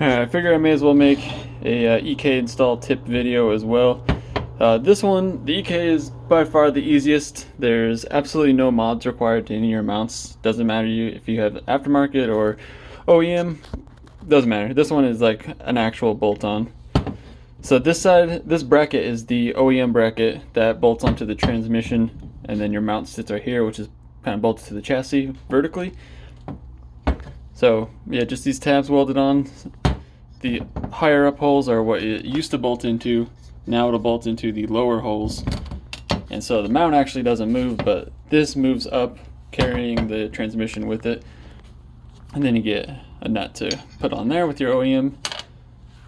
Alright, I figure I may as well make a EK install tip video as well. This one, the EK is by far the easiest. There's absolutely no mods required to any of your mounts. Doesn't matter if you have aftermarket or OEM, doesn't matter. This one is like an actual bolt-on. So this side, this bracket is the OEM bracket that bolts onto the transmission, and then your mount sits right here, which is kind of bolted to the chassis vertically. So yeah, just these tabs welded on. The higher up holes are what it used to bolt into. Now it'll bolt into the lower holes. And so the mount actually doesn't move, but this moves up, carrying the transmission with it. And then you get a nut to put on there with your OEM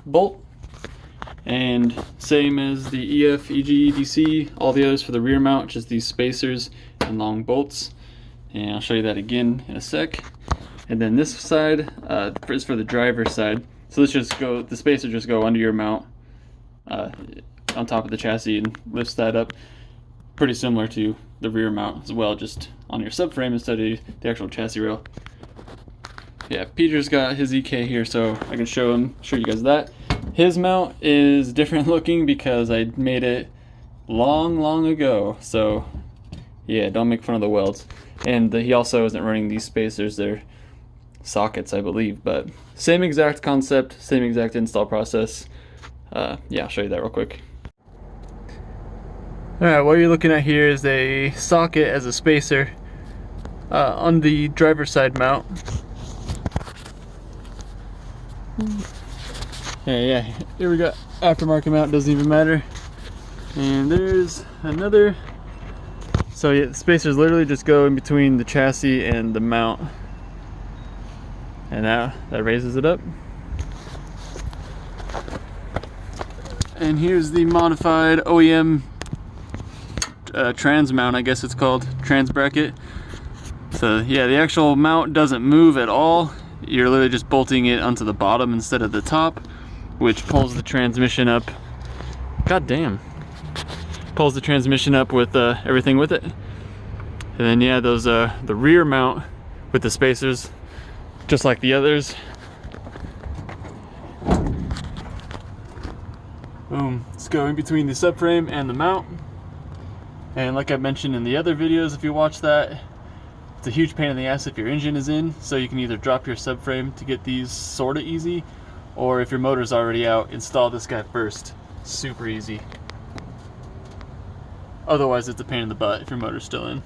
bolt. And same as the EF, EG, EDC, all the others for the rear mount, just these spacers and long bolts. And I'll show you that again in a sec. And then this side is for the driver's side. So let's just go, the spacers just go under your mount on top of the chassis and lifts that up. Pretty similar to the rear mount as well, just on your subframe instead of the actual chassis rail. Yeah, Peter's got his EK here, so I can show you guys that. His mount is different looking because I made it long ago. So yeah, don't make fun of the welds. And he also isn't running these spacers. They're sockets, I believe, but same exact concept, same exact install process. Yeah, I'll show you that real quick. Alright, what you're looking at here is a socket as a spacer on the driver's side mount. Yeah, here we got aftermarket mount, doesn't even matter. And there's another. So yeah, the spacers literally just go in between the chassis and the mount. And now that raises it up. And here's the modified OEM trans mount, I guess it's called, trans bracket. So yeah, the actual mount doesn't move at all. You're literally just bolting it onto the bottom instead of the top, which pulls the transmission up. God damn. Pulls the transmission up with everything with it. And then yeah, those the rear mount with the spacers, just like the others. Boom, it's going between the subframe and the mount. And like I mentioned in the other videos, if you watch that, it's a huge pain in the ass if your engine is in, so you can either drop your subframe to get these sorta easy, or if your motor's already out, install this guy first. Super easy. Otherwise it's a pain in the butt if your motor's still in.